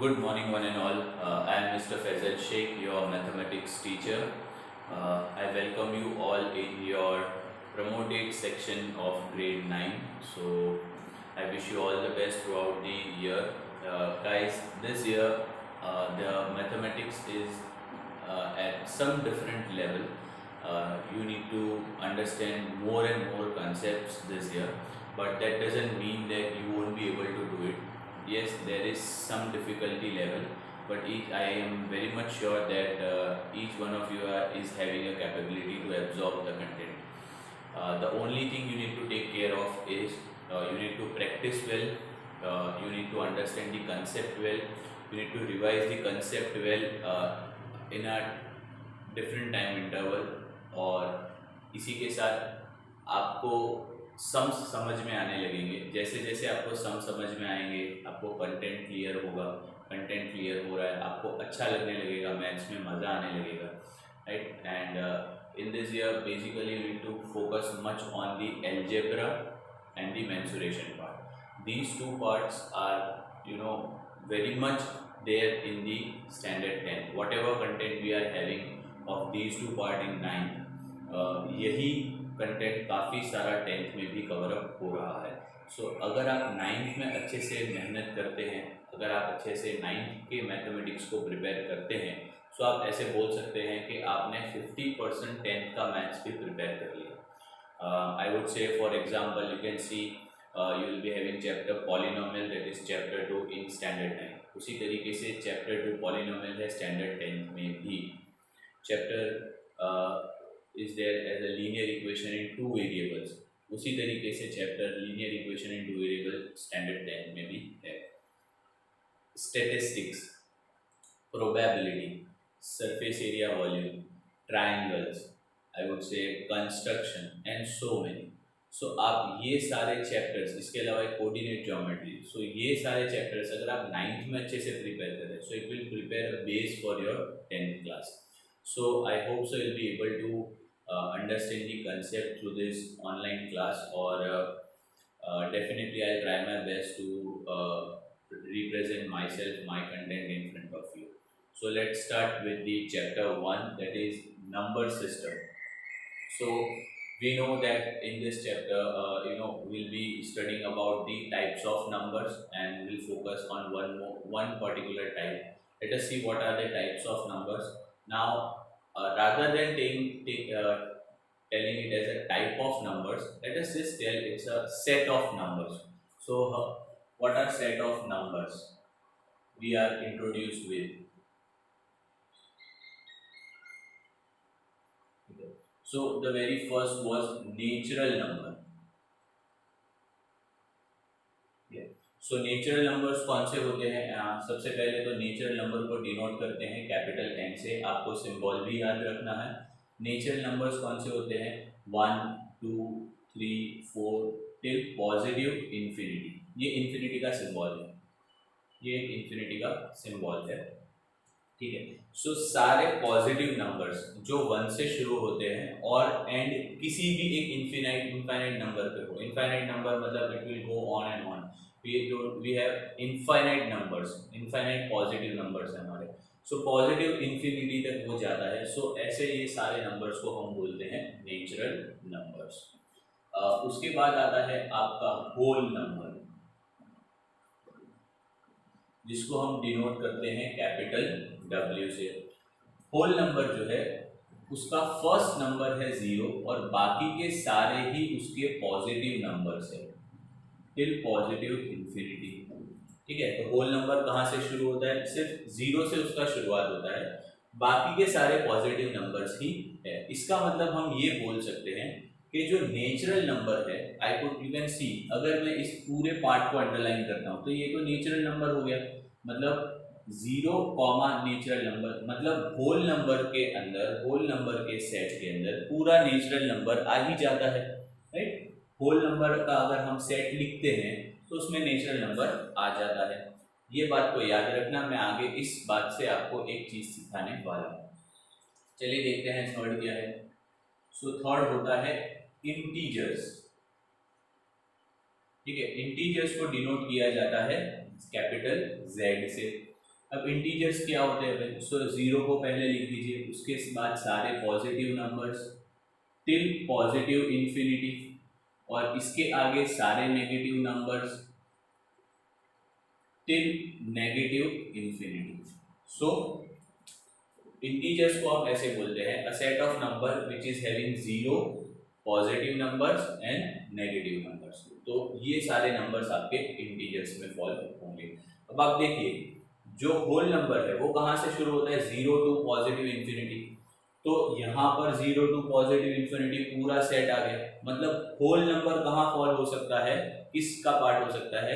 Good morning, one and all. I am Mr. Faisal Sheikh, your mathematics teacher. I welcome you all in your promoted section of grade 9. So, I wish you all the best throughout the year. Guys, this year the mathematics is at some different level. You need to understand more and more concepts this year, but that doesn't mean that you won't be able to do it. Yes, there is some difficulty level, but I am very much sure that each one of you is having a capability to absorb the content. The only thing you need to take care of is you need to practice well, you need to understand the concept well, you need to revise the concept well in a different time interval, और इसी के साथ आपको sums समझ में आने लगेंगे। जैसे जैसे आपको सम समझ में आएंगे, आपको कंटेंट क्लियर होगा, कंटेंट क्लियर हो रहा है, आपको अच्छा लगने लगेगा, मैथ्स में मज़ा आने लगेगा, right. And in this year basically we need to focus much on the algebra and the mensuration part. These two parts are very much there in the standard 10, whatever content we are having of these two part in 9, यही content काफ़ी सारा 10th में भी cover up हो रहा है। सो अगर आप 9th में अच्छे से मेहनत करते हैं, अगर आप अच्छे से 9th के मैथमेटिक्स को प्रिपेयर करते हैं, सो आप ऐसे बोल सकते हैं कि आपने 50% 10th का मैथ्स भी प्रिपेयर कर लिया। आई वुड से for example you can see you will be having chapter polynomial, that is chapter 2 in standard 9। उसी तरीके से chapter 2 polynomial है standard 10th में भी। chapter is there as a linear equation in two variables, उसी तरीके से chapter linear equation in two variables standard 10 में भी है। statistics, probability, surface area volume, triangles, I would say construction and so many। सो आप ये सारे चैप्टर्स, इसके अलावा कोऑर्डिनेट ज्योमेट्री, सो ये सारे चैप्टर्स अगर आप 9th में अच्छे से प्रिपेयर करें, so it will prepare a base for your 10th class. So I hope so will be able to understand the concept through this online class, और definitely I try my best to represent myself, my content in front of you. So let's start with the chapter 1, that is number system. So we know that in this chapter we'll be studying about the types of numbers, and we'll focus on one particular type. Let us see what are the types of numbers. Now rather than telling it as a type of numbers, let us just tell it's a set of numbers. So what are set of numbers we are introduced with? So the very first was natural number। So natural numbers कौन से होते हैं? सबसे पहले तो natural number को denote करते हैं कैपिटल N से, आपको सिंबल भी याद रखना है। नेचुरल नंबर्स कौन से होते हैं? 1 2 3 4 टिल पॉजिटिव इन्फिनिटी। ये इन्फिनिटी का सिंबल है, ये इन्फिनिटी का सिंबल है, ठीक है। सो सारे पॉजिटिव नंबर्स जो 1 से शुरू होते हैं और एंड किसी भी एक इनफाइनाइट नंबर पे हो। इनफाइनाइट नंबर मतलब it will go on and on. We have infinite numbers, infinite positive numbers हैं हमारे। सो पॉजिटिव इन्फिनिटी तक वो जाता है। सो ऐसे ये सारे नंबर्स को हम बोलते हैं नेचुरल नंबर्स। उसके बाद आता है आपका होल नंबर, जिसको हम डिनोट करते हैं कैपिटल W से। होल नंबर जो है उसका फर्स्ट नंबर है 0 और बाकी के सारे ही उसके पॉजिटिव नंबर्स है टिल पॉजिटिव इन्फिनिटी, ठीक है। तो होल नंबर कहाँ से शुरू होता है? सिर्फ 0 से उसका शुरुआत होता है, बाकी के सारे पॉजिटिव नंबर्स ही है। इसका मतलब हम ये बोल सकते हैं कि जो नेचुरल नंबर है, यू कैन सी, अगर मैं इस पूरे पार्ट को अंडरलाइन करता हूँ तो ये तो नेचुरल नंबर हो गया। मतलब 0 कॉमा नेचुरल नंबर, मतलब होल नंबर के अंदर, होल नंबर के सेट के अंदर पूरा नेचुरल नंबर आ ही जाता है, राइट। होल नंबर का अगर हम सेट लिखते हैं तो उसमें नेचुरल नंबर आ जाता है। ये बात को याद रखना। मैं आगे इस बात से आपको एक चीज सिखाने वाला हूँ। चलिए देखते हैं थर्ड क्या है। सो थर्ड होता है इंटीजर्स, ठीक है। इंटीजर्स को डिनोट किया जाता है कैपिटल Z से। अब इंटीजर्स क्या होते हैं भाई, सो जीरो को पहले लिख दीजिए, उसके बाद सारे positive numbers till positive infinity, और इसके आगे सारे negative numbers till negative infinity. So integers को हम ऐसे बोलते हैं a set of number which is having zero, positive numbers and negative numbers. तो ये सारे नंबर्स आपके इंटीजर्स में फॉल होंगे। अब आप देखिए जो होल नंबर है वो कहाँ से शुरू होता है, जीरो टू पॉजिटिव इंफिनिटी। तो यहाँ पर जीरो टू पॉजिटिव इंफिनिटी पूरा सेट आ गया, मतलब होल नंबर कहाँ फॉल हो सकता है, किसका पार्ट हो सकता है,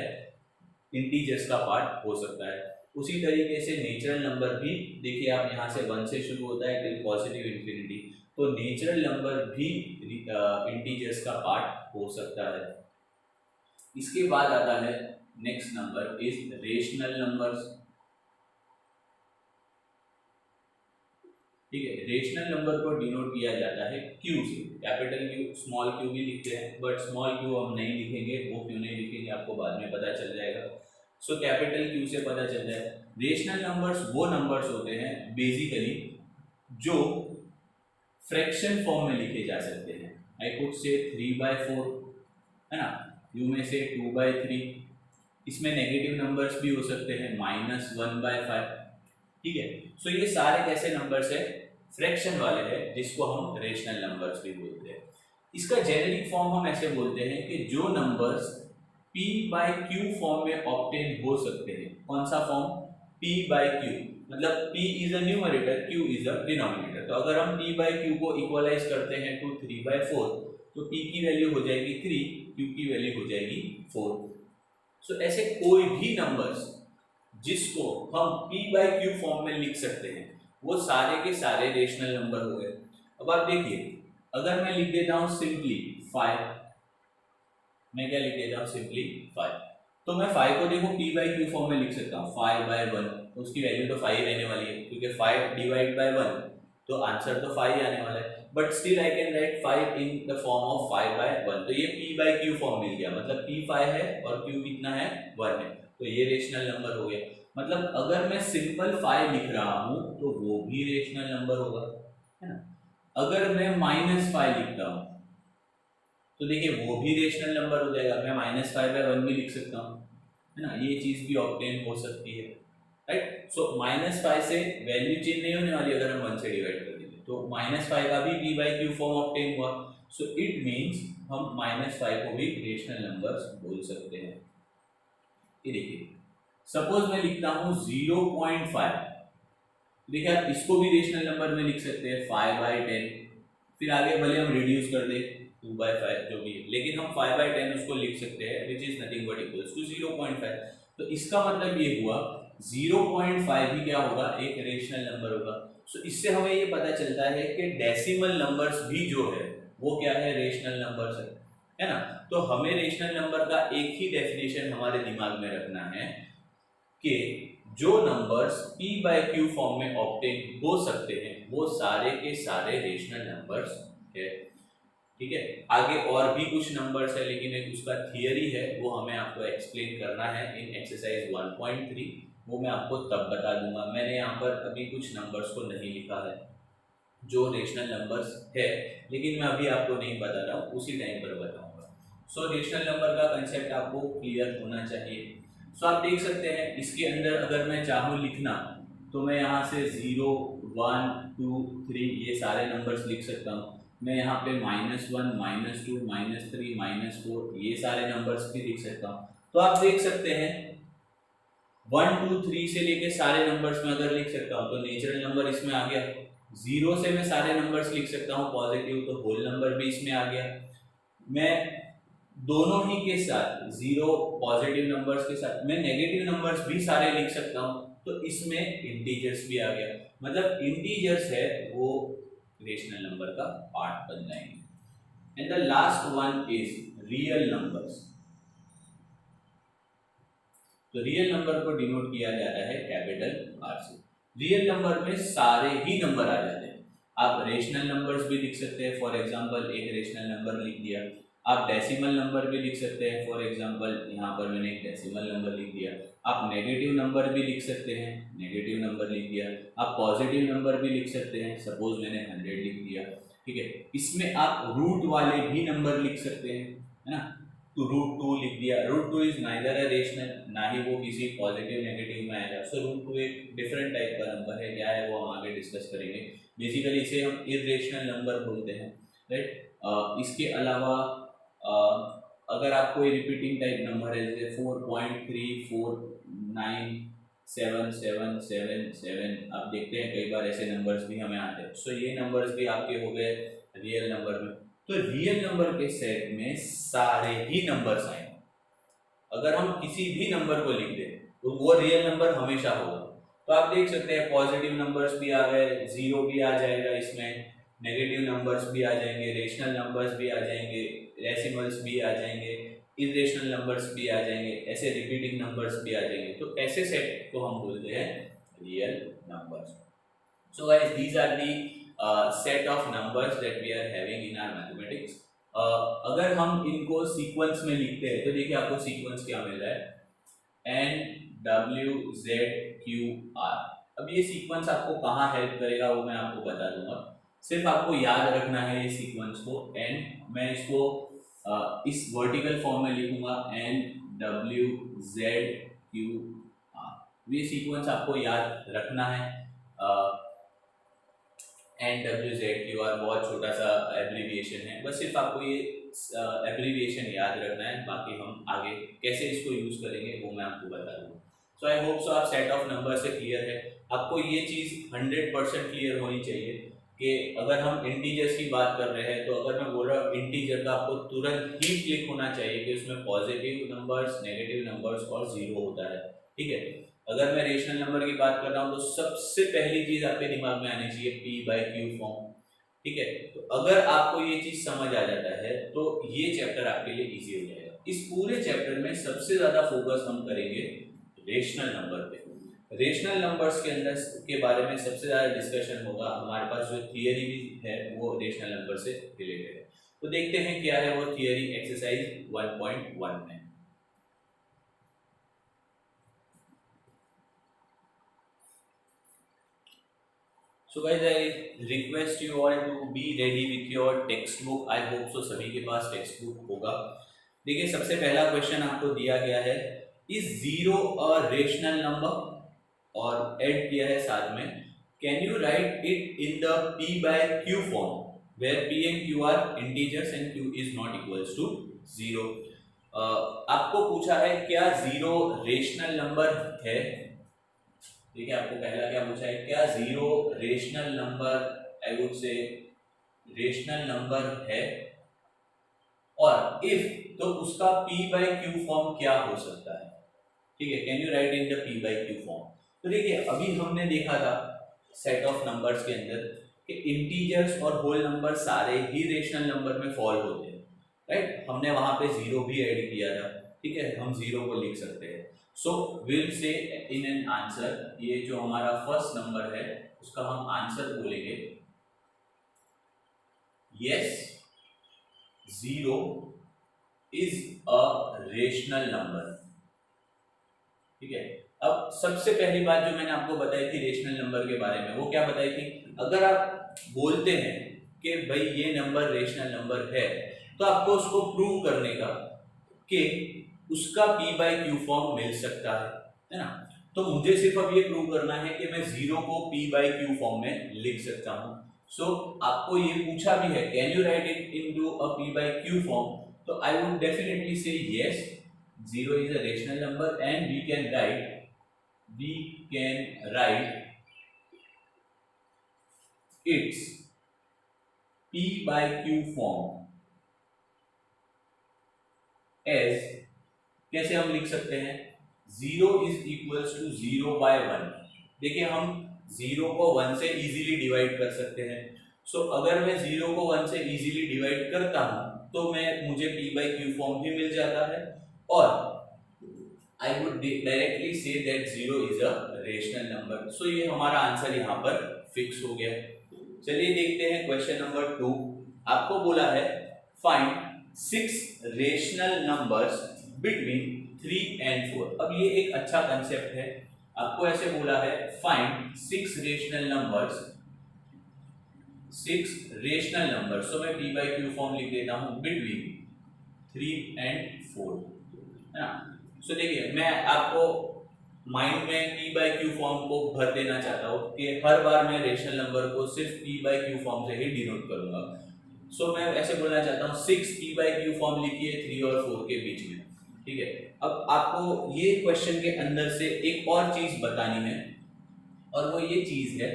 इंटीजर्स का पार्ट हो सकता है। उसी तरीके से नेचुरल नंबर भी देखिए, आप यहाँ से 1 से शुरू होता है टिल पॉजिटिव इंफिनिटी, तो नेचुरल नंबर भी इंटीजर्स का पार्ट हो सकता है। इसके बाद आता है next number is rational numbers. ठीक है, रेशनल नंबर को डिनोट किया जाता है क्यू से, कैपिटल क्यू, स्मॉल क्यू भी लिखते हैं, बट स्मॉल क्यू हम नहीं लिखेंगे, वो क्यों नहीं लिखेंगे आपको बाद में पता चल जाएगा। सो कैपिटल क्यू से पता चल जाए। रेशनल नंबर्स वो नंबर्स होते हैं बेसिकली जो फ्रैक्शन फॉर्म में लिखे जा सकते हैं। आई कुड से 3/4 है ना, यू में से 2/3, इसमें नेगेटिव नंबर्स भी हो सकते हैं -1/5। ठीक है, सो ये सारे कैसे नंबर्स है, फ्रैक्शन वाले हैं, जिसको हम रेशनल नंबर्स भी बोलते हैं। इसका जेनेरिक फॉर्म हम ऐसे बोलते हैं कि जो नंबर्स p/q फॉर्म में ऑब्टेन हो सकते हैं। कौन सा फॉर्म, p/q, मतलब p is a numerator, q is a denominator. तो अगर हम p/q को इक्वलाइज करते हैं टू 3/4, तो p की वैल्यू हो जाएगी 3, q की वैल्यू हो जाएगी 4। सो ऐसे कोई भी नंबर्स जिसको हम p/q फॉर्म में लिख सकते हैं वो सारे के सारे रेशनल नंबर हो गए। अब आप देखिए, अगर मैं लिख देता हूं सिंपली 5, मैं क्या लिख देता हूं सिंपली 5, तो मैं 5 को देखो p/q फॉर्म में लिख सकता हूं 5/1, तो उसकी वैल्यू तो 5 रहने वाली है, क्योंकि 5 डिवाइड बाय 1, तो आंसर तो 5 आने वाला है। But still I can write 5 in the form of 5/1, तो ये p/q फॉर्म मिल गया, मतलब p 5 है और q कितना है, 1 है, तो ये रेशनल नंबर हो गया। मतलब अगर मैं सिंपल 5 लिख रहा हूं तो वो भी रेशनल नंबर होगा, है ना। अगर मैं -5 लिखता हूं तो देखिए वो भी रेशनल नंबर हो जाएगा, मैं -5/1 भी लिख सकता हूं, है ना, ये चीज भी ऑब्टेन हो सकती है, राइट। सो -5 से वैल्यू चेंज नहीं होने वाली अगर हम 1 से डिवाइड कर देंगे, तो -5 का भी p/q फॉर्म ऑब्टेन हुआ। सो इट मींस हम -5 को भी रेशनल नंबर्स बोल सकते हैं। ये देखिए, सपोज मैं लिखता हूं 0.5, देखिए आप इसको भी रेशनल नंबर में लिख सकते हैं 5/10, फिर आगे भले हम रिड्यूस कर दें 2/5 जो भी है, लेकिन हम 5/10 उसको लिख सकते हैं which is nothing but equals to 0.5। तो इसका मतलब ये हुआ 0.5 भी क्या होगा, एक रेशनल नंबर होगा। सो इससे हमें ये पता चलता है कि डेसिमल नंबर्स भी जो है वो क्या है, रेशनल नंबर्स है ना। तो हमें रेशनल नंबर का एक ही डेफिनेशन हमारे दिमाग में रखना है कि जो नंबर्स p/q फॉर्म में ऑब्टेन हो सकते हैं वो सारे के सारे रेशनल नंबर्स है। ठीक है, आगे और भी कुछ नंबर्स है, लेकिन एक उसका थियरी है, वो हमें आपको एक्सप्लेन करना है इन एक्सरसाइज 1.3, वो मैं आपको तब बता दूंगा। मैंने यहाँ पर अभी कुछ नंबर्स को नहीं लिखा है जो रेशनल नंबर्स है, लेकिन मैं अभी आपको नहीं बता रहा हूँ, उसी टाइम पर बताऊंगा। सो रेशनल नंबर का कंसेप्ट आपको क्लियर होना चाहिए। सो आप देख सकते हैं इसके अंदर अगर मैं चाहूँ लिखना तो मैं यहाँ से 0, 1, 2, 3 ये सारे नंबर्स लिख सकता हूँ। मैं यहाँ पे -1, -2, -3, -4 ये सारे नंबर्स भी लिख सकता हूँ। तो आप देख सकते हैं 1, 2, 3 से लेके सारे नंबर्स में अगर लिख सकता हूँ तो नेचुरल नंबर इसमें आ गया। 0 से मैं सारे नंबर्स लिख सकता हूँ पॉजिटिव, तो होल नंबर भी इसमें आ गया। मैं दोनों ही के साथ 0 पॉजिटिव नंबर्स के साथ मैं नेगेटिव नंबर्स भी सारे लिख सकता हूँ, तो इसमें इंटीजर्स भी आ गया, मतलब इंटीजर्स है वो रेशनल नंबर का पार्ट बन जाएंगे। And the last one is real numbers. तो रियल नंबर को डिनोट किया जाता है कैपिटल आर से। रियल नंबर में सारे ही नंबर आ जाते हैं। आप रेशनल नंबर्स भी लिख सकते हैं, फॉर एग्जांपल एक रेशनल नंबर लिख दिया, आप डेसिमल नंबर भी लिख सकते हैं, फॉर एग्जांपल यहाँ पर मैंने एक डेसिमल नंबर लिख दिया। आप नेगेटिव नंबर भी लिख सकते हैं, नेगेटिव नंबर लिख दिया। आप पॉजिटिव नंबर भी लिख सकते हैं, सपोज मैंने 100 लिख दिया, ठीक है। इसमें आप रूट वाले भी नंबर लिख सकते हैं, है ना। तो √2 लिख दिया। √2 इज नाइदर अ रेशनल, ना ही वो किसी पॉजिटिव नेगेटिव में आएगा। सो √2 एक डिफरेंट टाइप का नंबर है, क्या है वो हम आगे डिस्कस करेंगे। बेसिकली इसे हम इरेशनल नंबर बोलते हैं, राइट। इसके अलावा अगर आप कोई रिपीटिंग टाइप नंबर है जैसे 4.3497777, आप देखते हैं कई बार ऐसे नंबर्स भी हमें आते हैं। सो ये नंबर्स भी आपके हो गए रियल नंबर में। तो रियल नंबर के सेट में सारे ही नंबर्स आएंगे। अगर हम किसी भी नंबर को लिख दें तो वो रियल नंबर हमेशा होगा। तो आप देख सकते हैं पॉजिटिव नंबर्स भी आ गए, जीरो भी आ जाएगा इसमें, नेगेटिव नंबर्स भी आ जाएंगे, रेशनल नंबर्स भी आ जाएंगे, डेसिमल्स भी आ जाएंगे, इरेशनल नंबर्स भी आ जाएंगे, ऐसे रिपीटिंग नंबर्स भी आ जाएंगे। तो ऐसे सेट को हम बोलते हैं real numbers. So guys, these are the set of numbers that we are having in our mathematics. अगर हम इनको सीक्वेंस में लिखते हैं तो देखिए आपको सीक्वेंस क्या मिल रहा है, NWZQR। अब ये सीक्वेंस आपको कहाँ हेल्प करेगा वो मैं आपको बता दूंगा। सिर्फ आपको याद रखना है ये सीक्वेंस को, एंड मैं इसको इस वर्टिकल फॉर्म में लिखूंगा NWZQR। ये सीक्वेंस आपको याद रखना है। NWZQR बहुत छोटा सा एब्रीविएशन है, बस सिर्फ आपको ये एब्रीविएशन याद रखना है। बाकी हम आगे कैसे इसको यूज करेंगे वो मैं आपको बता दूंगा। सो आई होप सो आप सेट ऑफ नंबर से क्लियर है। आपको ये चीज़ 100% क्लियर होनी चाहिए कि अगर हम इंटीजर्स की बात कर रहे हैं तो अगर मैं बोल रहा हूँ इंटीजर का, आपको तुरंत ही क्लिक होना चाहिए कि उसमें पॉजिटिव नंबर्स, नेगेटिव नंबर्स और जीरो होता है, ठीक है। अगर मैं रेशनल नंबर की बात कर रहा हूँ तो सबसे पहली चीज आपके दिमाग में आनी चाहिए P/Q फॉर्म, ठीक है। तो अगर आपको ये चीज समझ आ जाता है तो ये चैप्टर आपके लिए इजी हो जाएगा। इस पूरे चैप्टर में सबसे ज्यादा फोकस हम करेंगे रेशनल नंबर पे। रेशनल नंबर्स के अंदर के बारे में सबसे ज्यादा डिस्कशन होगा। हमारे पास जो थियरी भी है वो रेशनल नंबर से रिलेटेड है। तो देखते हैं क्या है वो थियरी एक्सरसाइज 1.1 में। So guys, I request you all to be ready with your textbook. I hope so सभी के पास टेक्स्ट बुक होगा। देखिए सबसे पहला क्वेश्चन आपको दिया गया है, is zero a rational number, और ऐड किया है साथ में can you write it in the P/Q form where P and Q are integers and Q is not equals to zero. आपको पूछा है क्या जीरो रेशनल नंबर है। देखिए आपको पहला क्या पूछा है, क्या zero rational number, I would से रेशनल नंबर है, और इफ तो उसका P/Q फॉर्म क्या हो सकता है, ठीक है। Can you right in the P/Q form. तो देखिए अभी हमने देखा था सेट ऑफ नंबर्स के अंदर कि इंटीजर्स और होल नंबर सारे ही रेशनल नंबर में फॉल होते हैं, राइट। हमने वहां पे जीरो भी ऐड किया था, ठीक है। हम जीरो को लिख सकते हैं। So will say in an answer, ये जो हमारा फर्स्ट नंबर है उसका हम आंसर बोलेंगे yes zero is a rational number, ठीक है। अब सबसे पहली बात जो मैंने आपको बताई थी रेशनल नंबर के बारे में, वो क्या बताई थी, अगर आप बोलते हैं कि भाई ये नंबर रेशनल नंबर है तो आपको उसको प्रूव करने का कि उसका P/Q फॉर्म मिल सकता है ना। तो मुझे सिर्फ अब ये प्रूव करना है कि मैं जीरो को P/Q फॉर्म में लिख सकता हूँ। सो आपको ये पूछा भी है can you write it into a P/Q form, तो I would definitely say yes, zero is a rational number and we can write its P/Q form as, कैसे हम लिख सकते हैं, जीरो इज इक्वल्स टू 0/1। देखिए हम जीरो को 1 से इजीली डिवाइड कर सकते हैं। सो अगर मैं जीरो को 1 से इजीली डिवाइड करता हूं तो मुझे P/Q फॉर्म भी मिल जाता है, और I would directly say that zero is a rational number. So ये हमारा आंसर यहाँ पर फिक्स हो गया। चलिए देखते हैं क्वेश्चन नंबर 2। आपको बोला है find 6 rational numbers between 3 and 4। अब ये एक अच्छा कंसेप्ट है, आपको ऐसे बोला है find 6 rational numbers, 6 rational number. So मैं p बाई क्यू फॉर्म लिख देता हूं बिटवीन 3 and 4, है ना। सो देखिए मैं आपको माइंड में p बाई क्यू फॉर्म को भर देना चाहता हूं कि हर बार मैं रेशनल नंबर को सिर्फ p बाई क्यू फॉर्म से ही डिनोट करूंगा। सो मैं ऐसे बोलना चाहता हूं 6 p बाई क्यू फॉर्म लिखिए 3 और 4 के बीच में, ठीक है। अब आपको ये क्वेश्चन के अंदर से एक और चीज बतानी है, और वो ये चीज है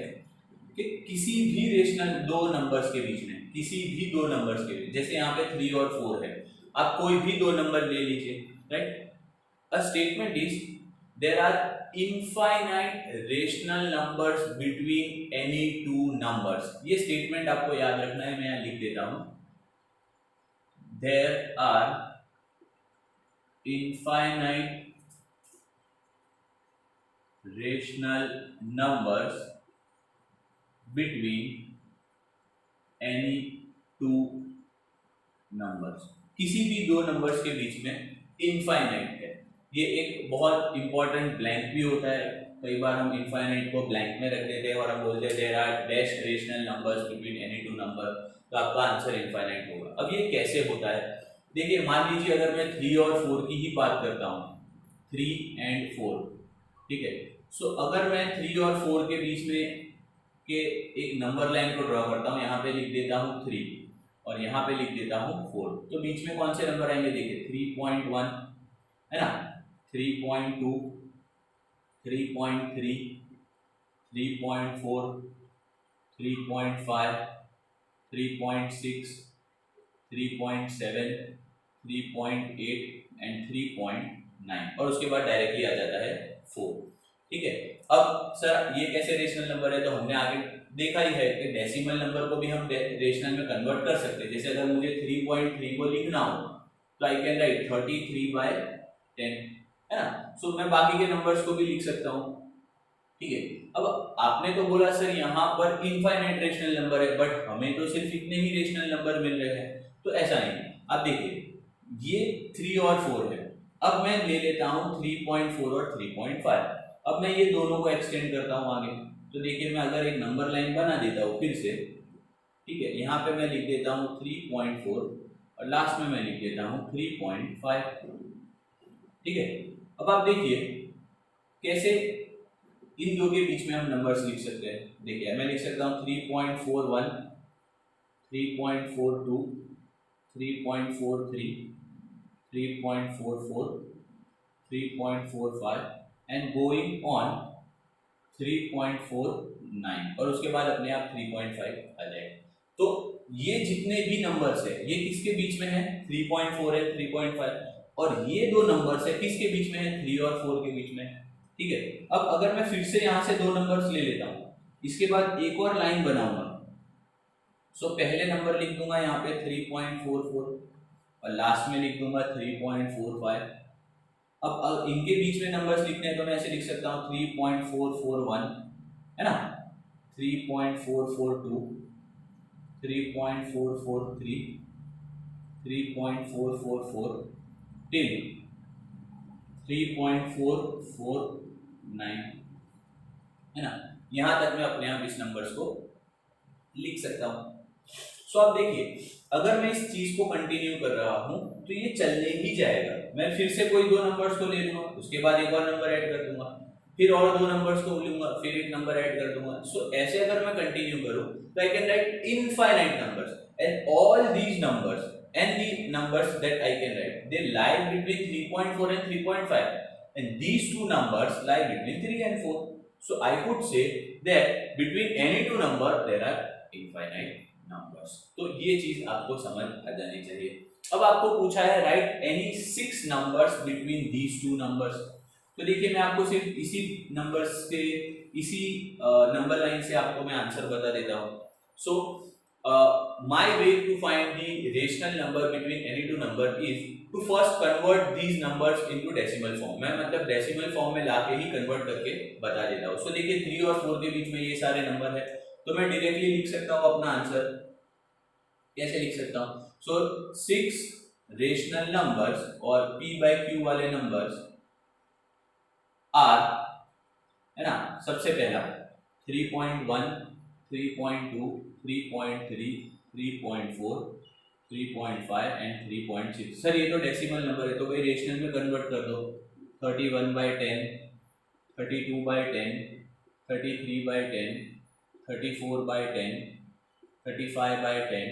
कि किसी भी रेशनल दो नंबर्स के बीच में, किसी भी दो नंबर्स के बीच, जैसे यहाँ पे 3 और 4 है, आप कोई भी दो नंबर ले लीजिए, right. A statement is there are infinite rational numbers between any two numbers. ये स्टेटमेंट आपको याद रखना है, मैं यहाँ लिख देता हूं, there are infinite rational numbers between any two numbers. किसी भी दो नंबर्स के बीच में इनफाइनाइट है। ये एक बहुत इंपॉर्टेंट ब्लैंक भी होता है, कई बार हम इनफाइनाइट को ब्लैंक में रख देते हैं और हम बोलते हैं there are dash rational numbers between any two number, तो आपका आंसर इनफाइनाइट होगा। अब ये कैसे होता है, देखिए मान लीजिए अगर मैं 3 और 4 की ही बात करता हूँ, 3 and 4, ठीक है। सो अगर मैं 3 और 4 के बीच में के एक नंबर लाइन को ड्रॉ करता हूँ, यहाँ पे लिख देता हूँ 3 और यहाँ पे लिख देता हूँ 4, तो बीच में कौन से नंबर आएंगे, देखिए 3.1 है ना, 3.2, 3.3, 3.4, 3.5, 3.6, 3.7, 3.8 एंड 3.9, और उसके बाद डायरेक्टली आ जाता है 4, ठीक है। अब सर ये कैसे रेशनल नंबर है, तो हमने आगे देखा ही है कि डेसिमल नंबर को भी हम रेशनल में कन्वर्ट कर सकते हैं। जैसे अगर मुझे 3.3 को लिखना हो तो आई कैन राइट 33/10, है ना। सो मैं बाकी के नंबर्स को भी लिख सकता हूँ, ठीक है। अब आपने तो बोला सर यहाँ पर इनफाइनाइट रेशनल नंबर है, बट हमें तो सिर्फ इतने ही रेशनल नंबर मिल रहे हैं, तो ऐसा नहीं। अब देखिए ये 3 और 4 है, अब मैं ले लेता हूँ 3.4 और 3.5। अब मैं ये दोनों को एक्सटेंड करता हूँ आगे, तो देखिए मैं अगर एक नंबर लाइन बना देता हूँ फिर से, ठीक है, यहाँ पे मैं लिख देता हूँ 3.4 और लास्ट में मैं लिख देता हूँ 3.5, ठीक है। अब आप देखिए कैसे इन दो के बीच में हम नंबर्स लिख सकते हैं। देखिए मैं लिख सकता हूँ 3.41, 3.42, 3.43, 3.44, 3.45 एंड गोइंग ऑन 3.49, और उसके बाद अपने आप 3.5 आ जाएगा। तो ये जितने भी नंबर्स है ये किसके बीच में है, 3.4 है, 3.5, और ये दो नंबर्स है किसके बीच में है, 3 और 4 के बीच में, ठीक है। अब अगर मैं फिर से यहाँ से दो नंबर्स ले लेता हूँ, इसके बाद एक और लाइन बनाऊंगा, सो पहले नंबर लिख दूंगा यहाँ पे 3.44 और लास्ट में लिख दूंगा 3.45। अब इनके बीच में नंबर्स लिखने हैं तो मैं ऐसे लिख सकता हूँ 3.441, है ना, 3.442, 3.443, 3.444 टिल 3.449, है ना। यहाँ तक मैं अपने आप इस नंबर्स को लिख सकता हूँ। सो आप देखिए अगर मैं इस चीज को कंटिन्यू कर रहा हूं तो ये चलने ही जाएगा। मैं फिर से कोई दो नंबर्स को ले लूंगा, उसके बाद एक और नंबर ऐड कर दूंगा, फिर और दो नंबर्स को लूंगा, फिर एक नंबर ऐड कर दूंगा। सो ऐसे अगर मैं कंटिन्यू करूं तो I can write infinite numbers and all these numbers and the numbers that I can write, they lie between 3.4 and 3.5, and these two numbers lie between 3 and 4. So I could say that between any two number there are infinite numbers. तो ये चीज आपको समझ आ जानी चाहिए। अब आपको पूछा है right any 6 numbers between these two numbers, तो देखिए मैं आपको सिर्फ इसी नंबर्स के इसी नंबर लाइन से आपको मैं आंसर बता देता हूँ। सो my way to find the rational number between any two number is to first convert these numbers into decimal form। मैं मतलब decimal form में लाके ही convert करके बता देता हूँ। So देखिए 3 और 4 के बीच में ये सारे नंबर है, तो मैं डायरेक्टली लिख सकता हूँ अपना आंसर। कैसे लिख सकता हूँ? So 6 रेशनल नंबर्स और p बाई क्यू वाले नंबर्स आर, है ना, सबसे पहला 3.1, 3.2, 3.3, 3.4, 3.5 एंड 3.6। सर ये तो डेसिमल नंबर है, तो भाई रेशनल में कन्वर्ट कर दो। 31/10, 32/10, 33/10, 34/10, 35/10,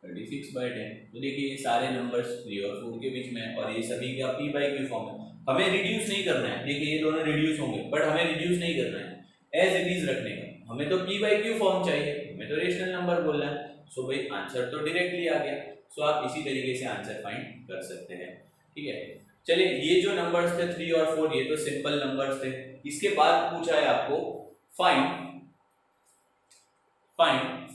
36/10। तो देखिए ये सारे नंबर्स 3 और 4 के बीच में है और ये सभी क्या p बाई क्यू फॉर्म है। हमें रिड्यूस नहीं करना है, देखिए ये दोनों रिड्यूस होंगे बट हमें रिड्यूस नहीं करना है, एज इट इज रखने का। हमें तो p बाई क्यू फॉर्म चाहिए, हमें तो रेशनल नंबर बोलना है। सो भाई आंसर तो डायरेक्टली आ गया। सो आप इसी तरीके से आंसर फाइंड कर सकते हैं, ठीक है। चलिए ये जो नंबर्स थे 3 और 4 ये तो सिंपल नंबर्स थे। इसके बाद पूछा है आपको find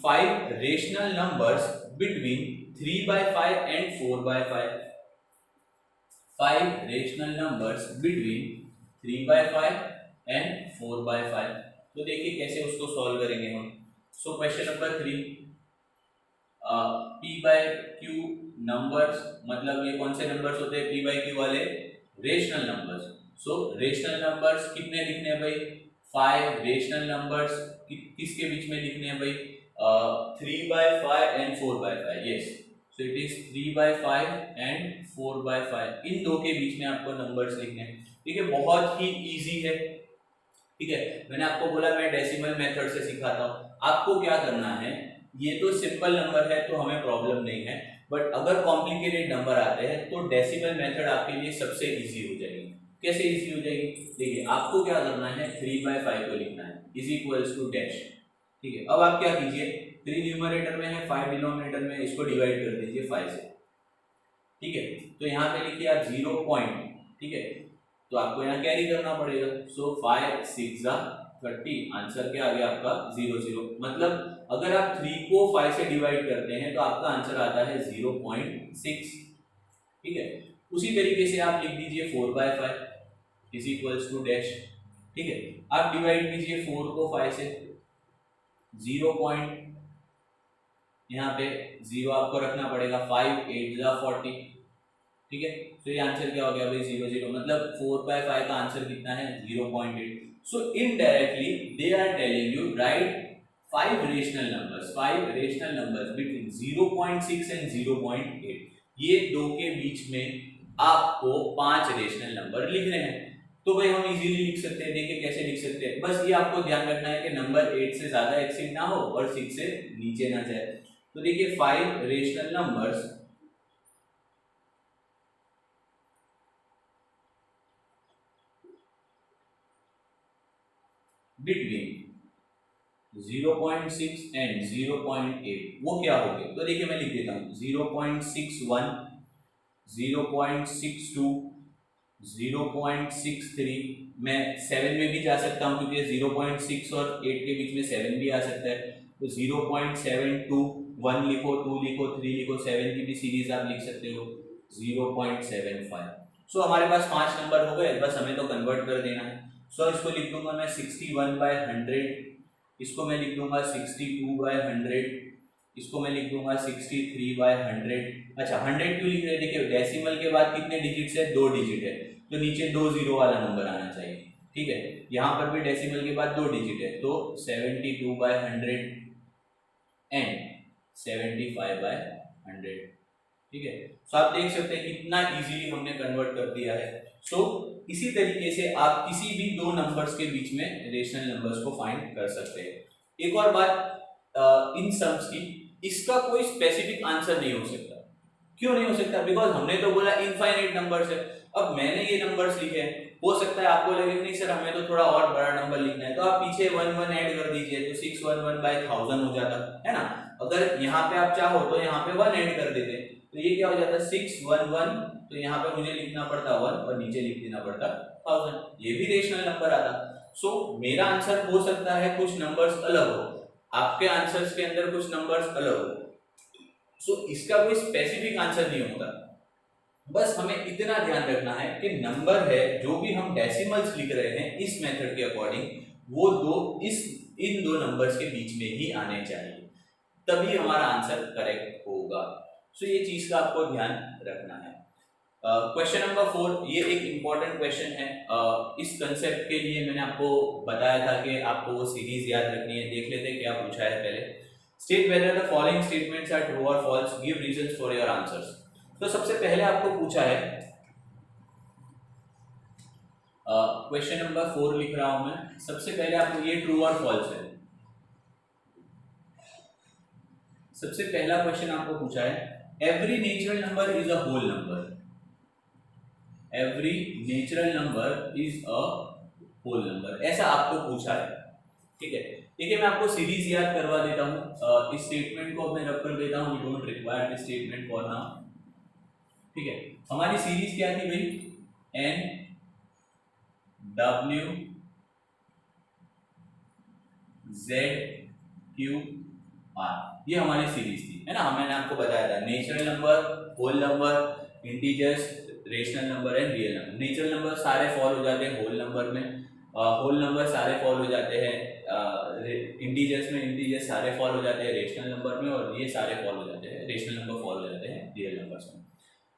5 rational numbers between 3/5 and 4/5। 5 rational numbers between 3/5 and 4/5। तो देखिए कैसे उसको सॉल्व करेंगे हम। So question number 3, p by Q numbers, मतलब ये कौन से नंबर्स होते हैं p बाई क्यू वाले? Rational numbers. So rational numbers कितने लिखने हैं भाई? 5 रेशनल नंबर्स किसके बीच में लिखने हैं भाई? 3/5 and 4/5। Yes, so it is 3/5 and 4/5। इन दो के बीच में आपको नंबर्स लिखने हैं, ठीक है। बहुत ही इजी है, ठीक है। मैंने आपको बोला मैं डेसिमल मेथड से सिखाता हूँ। आपको क्या करना है, ये तो सिंपल नंबर है तो हमें प्रॉब्लम नहीं है, बट अगर कॉम्प्लिकेटेड नंबर आते हैं तो डेसिमल मेथड आपके लिए सबसे इजी हो जाएगी। कैसे इजी हो जाएगी? देखिए आपको क्या करना है, 3/5 को लिखना है इज इक्वल्स टू डैश, ठीक है। अब आप क्या कीजिए, 3 न्यूमरेटर में है, 5 डिनोमिनेटर में, इसको डिवाइड कर दीजिए 5 से, ठीक है। तो यहाँ पे लिखिए आप 0 पॉइंट, ठीक है, तो आपको यहाँ कैरी करना पड़ेगा। सो 5 6 30, आंसर क्या आ गया आपका 0 0। मतलब अगर आप 3 को 5 से डिवाइड करते हैं तो आपका आंसर आता है 0.6, ठीक है। उसी तरीके से आप लिख दीजिए 4/5 इज इक्वल्स टू डैश, ठीक है। आप डिवाइड कीजिए 4 को 5 से, 0 पॉइंट, यहाँ पे 0 आपको रखना पड़ेगा। 5 8 40, ठीक है। तो ये आंसर क्या हो गया भाई 0 0, मतलब 4/5 का आंसर कितना है 0.8। So indirectly they are telling you right 5 rational numbers between 0.6 and 0.8। ये दो के बीच में आपको 5 रेशनल नंबर लिखने हैं। तो भाई हम इजीली लिख सकते हैं, देखिए कैसे लिख सकते हैं। बस ये आपको ध्यान रखना है कि नंबर 8 से ज्यादा एक्सीड ना हो और 6 से नीचे ना जाए। तो देखिए 5 रेशनल नंबर्स बिटवीन 0.6 एंड 0.8 वो क्या हो गए? तो देखिए मैं लिख देता हूँ 0.61, 0.62, 0.63। मैं 7 में भी जा सकता हूँ क्योंकि 0.6 और 8 के बीच में 7 भी आ सकता है। तो 0.72, 1 लिखो, 2 लिखो, 3 लिखो, 7 की भी सीरीज आप लिख सकते हो, 0.75। सो हमारे पास 5 नंबर हो गए, बस हमें तो कन्वर्ट कर देना है। सो इसको लिख दूंगा मैं 61/100, इसको मैं लिख दूंगा 62/100, इसको मैं लिख दूंगा 63/100। अच्छा 100 क्यों लिख रहे हैं? देखिए डेसिमल के बाद कितने डिजिट्स है? 2 डिजिट है, तो नीचे 2 0 वाला नंबर आना चाहिए, ठीक है। यहाँ पर भी डेसिमल के बाद 2 डिजिट है, तो 72/100 एंड 75/100, ठीक है। सो आप देख सकते हैं कितना इजीली हमने कन्वर्ट कर दिया है। सो इसी तरीके से आप किसी भी दो नंबर्स के बीच में रेशनल नंबर्स को फाइंड कर सकते हैं। एक और बात इन सम्स की, इसका कोई स्पेसिफिक आंसर नहीं हो सकता। क्यों नहीं हो सकता? बिकॉज हमने तो बोला इनफाइनाइट नंबर्स है। अब मैंने ये नंबर्स लिखे हैं, हो सकता है आपको लगे नहीं सर हमें तो थोड़ा और बड़ा नंबर लिखना है, तो आप पीछे 1 1 ऐड कर दीजिए, तो 611/1000 हो जाता है ना। अगर यहाँ पे आप चाहो तो यहाँ पे 1 ऐड कर देते, तो ये क्या हो जाता 611, तो यहाँ पे मुझे लिखना पड़ता 1 और नीचे लिख देना पड़ता 1000, ये भी रेशनल नंबर आता। सो मेरा आंसर हो सकता है कुछ नंबर्स अलग हो, आपके आंसर्स के अंदर कुछ नंबर्स अलग हो। सो इसका कोई स्पेसिफिक आंसर नहीं होता। बस हमें इतना ध्यान रखना है कि नंबर है जो भी हम डेसिमल्स लिख रहे हैं इस मेथड के अकॉर्डिंग, वो इन दो नंबर्स के बीच में ही आने चाहिए, तभी हमारा आंसर करेक्ट होगा। सो ये चीज का आपको ध्यान रखना है। क्वेश्चन नंबर 4, ये एक इंपॉर्टेंट क्वेश्चन है। इस कंसेप्ट के लिए मैंने आपको बताया था कि आपको वो सीरीज याद रखनी है। देख लेते हैं क्या पूछा है पहले। State whether the following statements are true और false, give reasons for your answers. तो सबसे पहले आपको पूछा है, क्वेश्चन नंबर 4 लिख रहा हूं मैं। सबसे पहले आपको ये ट्रू और फॉल्स है। सबसे पहला क्वेश्चन आपको पूछा है, every natural number is a whole number. Every natural number is a whole number, ऐसा आपको पूछा है। ठीक है, देखिए मैं आपको सीरीज याद करवा देता हूँ। इस स्टेटमेंट को मैं रख कर देता हूँ, we don't require this statement for now. ठीक है, हमारी सीरीज क्या थी भाई, N W Z Q R, ये हमारी सीरीज थी, है ना। मैंने आपको बताया था natural number, whole number, integers, rational number and real number. Natural number सारे फॉल हो जाते हैं होल नंबर में, होल नंबर सारे फॉल हो जाते हैं इंटीजर्स में, इंटीजर्स सारे फॉल हो जाते हैं रेशनल नंबर में, और ये सारे फॉल हो जाते हैं, रेशनल नंबर फॉल हो जाते हैं रियल नंबर्स में।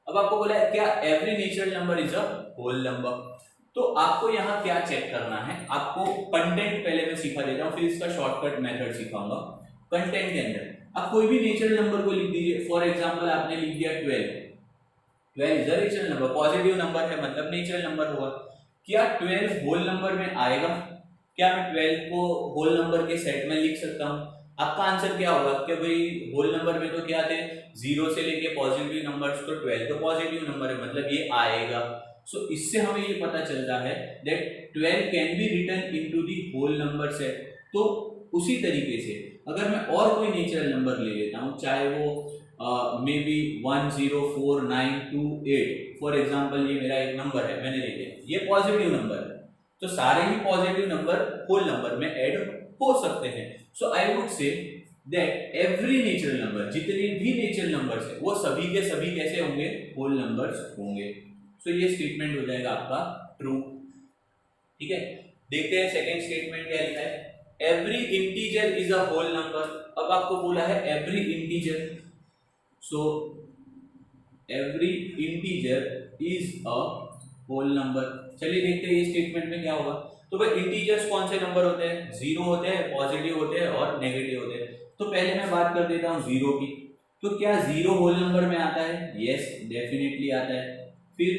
अब आपको बोला है क्या every natural number is a whole number. तो आपको यहाँ क्या चेक करना है, आपको कंटेंट पहले मैं सिखा देता हूँ, फिर इसका शॉर्टकट मेथड सिखाऊंगा। कंटेंट के अंदर आप कोई भी नेचुरल नंबर को लिख दीजिए। फॉर एग्जांपल आपने लिख दिया 12, 12 is a natural number, positive number है मतलब नेचुरल नंबर होगा। क्या 12 होल नंबर में आएगा? क्या मैं 12 को होल नंबर के सेट में लिख सकता हूँ? आपका आंसर क्या होगा कि भाई होल नंबर में तो क्या थे, 0 से लेके पॉजिटिव नंबर्स, तो 12 तो पॉजिटिव नंबर है मतलब ये आएगा। सो इससे हमें ये पता चलता है that 12 can be written into the whole number set. तो उसी तरीके से अगर मैं और कोई नेचुरल नंबर ले लेता हूँ, चाहे वो मे बी 104928, फॉर एग्जाम्पल ये मेरा एक नंबर है, मैंने ले लिया, ये पॉजिटिव नंबर है, तो सारे ही पॉजिटिव नंबर होल नंबर में ऐड हो सकते हैं। So I would say that every natural number, जितने भी नेचुरल नंबर्स है वो सभी के सभी कैसे होंगे, होल नंबर्स होंगे। सो ये स्टेटमेंट हो जाएगा आपका ट्रू। ठीक है, देखते हैं सेकंड स्टेटमेंट क्या लिखा है, every integer is a whole number. अब आपको बोला है every integer, so every integer is a whole number. चलिए देखते हैं ये स्टेटमेंट में क्या होगा। तो भाई इंटीजर्स कौन से नंबर होते हैं, 0 होते हैं, पॉजिटिव होते हैं और नेगेटिव होते हैं। तो पहले मैं बात कर देता हूँ 0 की। तो क्या 0 होल नंबर में आता है? यस, डेफिनेटली आता है। फिर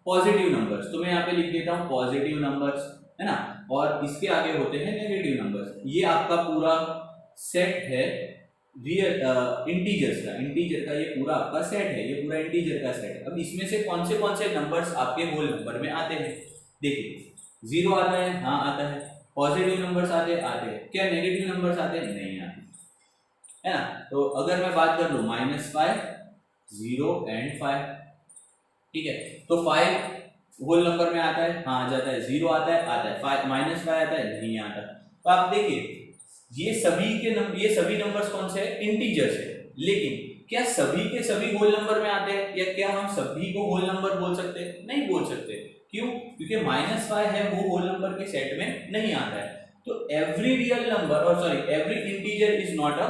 पॉजिटिव नंबर्स, तो मैं यहाँ पे लिख देता हूँ पॉजिटिव नंबर्स, है ना, और इसके आगे होते हैं नेगेटिव नंबर्स। ये आपका पूरा सेट है रियल इंटीजर्स का, इंटीजर का ये पूरा आपका सेट है, ये पूरा इंटीजर का सेट है। अब इसमें से कौन से नंबर्स आपके होल नंबर में आते हैं? देखिए 0 आता है, हाँ आता है। पॉजिटिव नंबर्स आते हैं। क्या नेगेटिव नंबर्स आते हैं? नहीं आते, है ना। तो अगर मैं बात कर लूँ -5, 0 एंड 5, ठीक है, तो 5 होल नंबर में आता है, हाँ आ जाता है। 0 आता है, -5 आता है, नहीं आता। तो आप देखिए ये सभी नंबर्स कौन से हैं? इंटीजर्स है। लेकिन क्या सभी के सभी होल नंबर में आते हैं, या क्या हम सभी को होल नंबर बोल सकते हैं? नहीं बोल सकते। क्यों? क्योंकि -5 है वो होल नंबर के सेट में नहीं आता है। तो एवरी रियल नंबर और sorry every integer is not a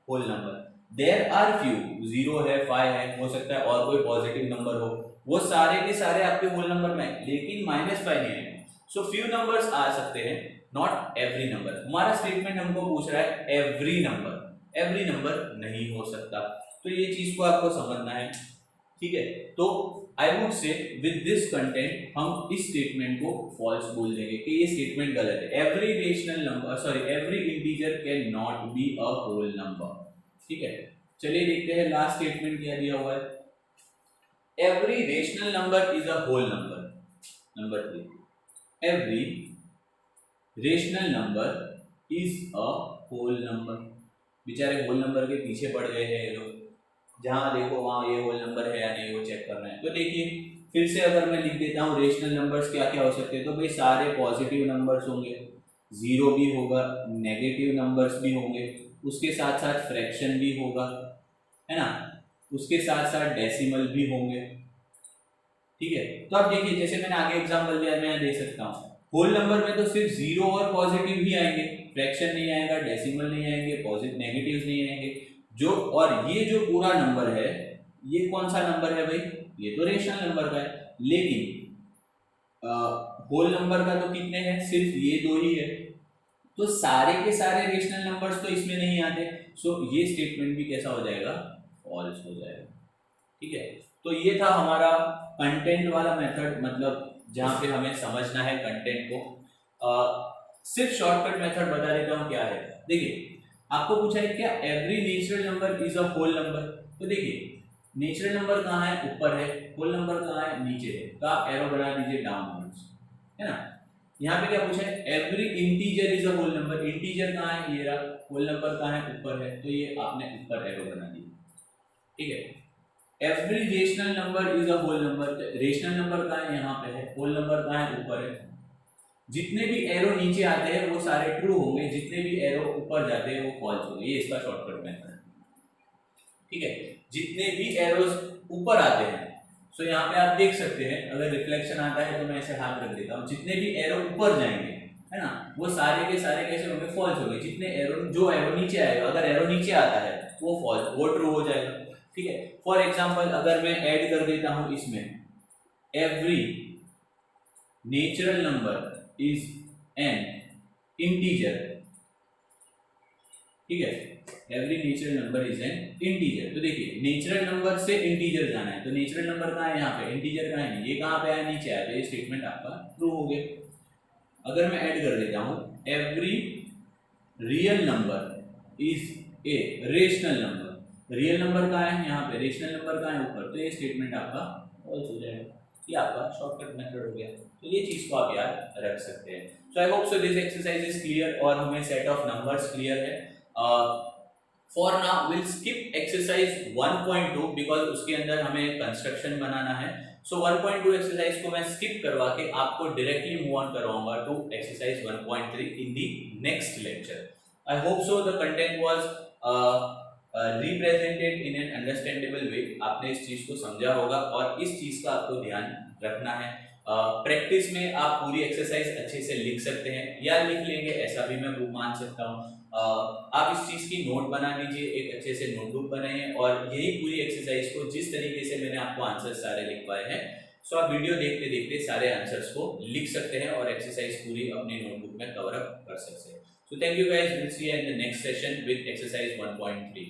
whole number. There are few, 0 है, 5 है, हो सकता है और कोई पॉजिटिव नंबर हो, वो सारे के सारे आपके होल नंबर में, लेकिन -5 नहीं है। सो फ्यू नंबर्स आ सकते हैं, नॉट एवरी नंबर। हमारा स्टेटमेंट हमको पूछ रहा है एवरी नंबर नहीं हो सकता। तो ये चीज को आपको समझना है। ठीक है, तो आई वुड से विद दिस कंटेंट हम इस स्टेटमेंट को फॉल्स बोल देंगे कि ये स्टेटमेंट गलत है। Every rational number sorry every integer can not be a whole number. ठीक है, चलिए देखते हैं लास्ट स्टेटमेंट क्या दिया हुआ है, every rational number is a whole number. Number 3, every rational number is a whole number. बेचारे होल नंबर के पीछे पड़ गए हैं ये लोग, जहां देखो वहां ये होल नंबर है या नहीं वो चेक करना है। तो देखिए फिर से अगर मैं लिख देता हूँ रेशनल नंबर्स क्या क्या हो सकते हैं, तो भाई सारे पॉजिटिव नंबर्स होंगे, 0 भी होगा, नेगेटिव नंबर्स भी होंगे, उसके साथ साथ फ्रैक्शन भी होगा, है ना, उसके साथ साथ डेसिमल भी होंगे। ठीक है, तो अब देखिए जैसे मैंने आगे एग्जांपल दिया मैं दे सकता हूँ, होल नंबर में तो सिर्फ 0 और पॉजिटिव ही आएंगे, फ्रैक्शन नहीं आएगा, डेसिमल नहीं आएंगे, पॉजिटिव नेगेटिव्स नहीं आएंगे। जो और ये जो पूरा नंबर है ये कौन सा नंबर है भाई, ये तो रेशनल नंबर का है, लेकिन होल नंबर का तो कितने हैं, सिर्फ ये दो ही है, तो सारे के सारे रेशनल नंबर्स तो इसमें नहीं आते, सो ये स्टेटमेंट भी कैसा हो जाएगा, फॉल्स हो जाएगा। ठीक है, तो ये था हमारा कंटेंट वाला मेथड, मतलब जहाँ पे हमें समझना है कंटेंट को। सिर्फ शॉर्टकट मेथड बता देता हूँ क्या है। देखिए आपको पूछा है क्या every natural number is a whole number, तो देखिए नेचुरल नंबर कहाँ है, ऊपर है, होल नंबर कहाँ है, नीचे है, तो आप एरो बना दीजिए डाउनवर्ड्स, है ना। यहाँ पे क्या पूछा है, every integer is a whole number, integer कहाँ है, ये रहा, होल नंबर कहाँ है, ऊपर है, तो ये आपने ऊपर एरो बना दी। ठीक है, every rational number is a whole number, rational number कहाँ है, यहाँ पे है, होल नंबर कहाँ है, ऊपर है। जितने भी एरो नीचे आते हैं वो सारे ट्रू होंगे, जितने भी एरो ऊपर जाते हैं वो फॉल्स होंगे, ये इसका शॉर्टकट मेथड। ठीक है, जितने भी एरोस ऊपर आते हैं, सो यहाँ पे आप देख सकते हैं, अगर रिफ्लेक्शन आता है तो मैं ऐसे हाथ रख देता हूँ, जितने भी एरो ऊपर जाएंगे, है ना, वो सारे के सारे कैसे होंगे, फॉल्स होंगे। जितने एरो, जो एरो नीचे आएगा, अगर एरो नीचे आता है वो फॉल्स, वो ट्रू हो जाएगा। ठीक है, फॉर एग्जाम्पल अगर मैं ऐड कर देता हूँ इसमें, every natural number is an integer, ठीक है, every natural number is an integer, तो देखिए नेचुरल नंबर से इंटीजर जाना है, तो नेचुरल नंबर कहाँ है, यहाँ पे, इंटीजर कहाँ है, ये कहाँ पे आया, नीचे आया, तो ये स्टेटमेंट आपका ट्रू हो गया। अगर मैं ऐड कर देता हूँ, every real number is a rational number, real number कहाँ है, यहाँ पे, रेशनल नंबर कहाँ है, ऊपर, तो ये स्टेटमेंट आपका फॉल्स हो जाएगा। ये आपका शॉर्टकट मेथड हो गया, तो ये चीज को आप याद रख सकते हैं। So I hope so this exercise is clear, और हमें सेट ऑफ नंबर्स क्लियर है। For now will skip exercise 1.2 because उसके अंदर हमें कंस्ट्रक्शन बनाना है। सो 1.2 एक्सरसाइज को मैं स्किप करवा के आपको डायरेक्टली मूव ऑन करवाऊंगा to exercise 1.3 in the next lecture. I hope so the content was represented in an understandable way, आपने इस चीज को समझा होगा और इस चीज का आपको ध्यान रखना है। प्रैक्टिस में आप पूरी एक्सरसाइज अच्छे से लिख सकते हैं, या लिख लेंगे ऐसा भी मैं मान सकता हूँ। आप इस चीज की नोट बना लीजिए, एक अच्छे से नोटबुक बनाइए, और यही पूरी एक्सरसाइज को जिस तरीके से मैंने आपको आंसर सारे लिखवाए हैं, सो आप वीडियो देखते देखते सारे आंसर्स को लिख सकते हैं और एक्सरसाइज पूरी अपनी नोटबुक में कवर अप कर सकते हैं। So thank you guys, we'll see you in the next session with exercise 1.3.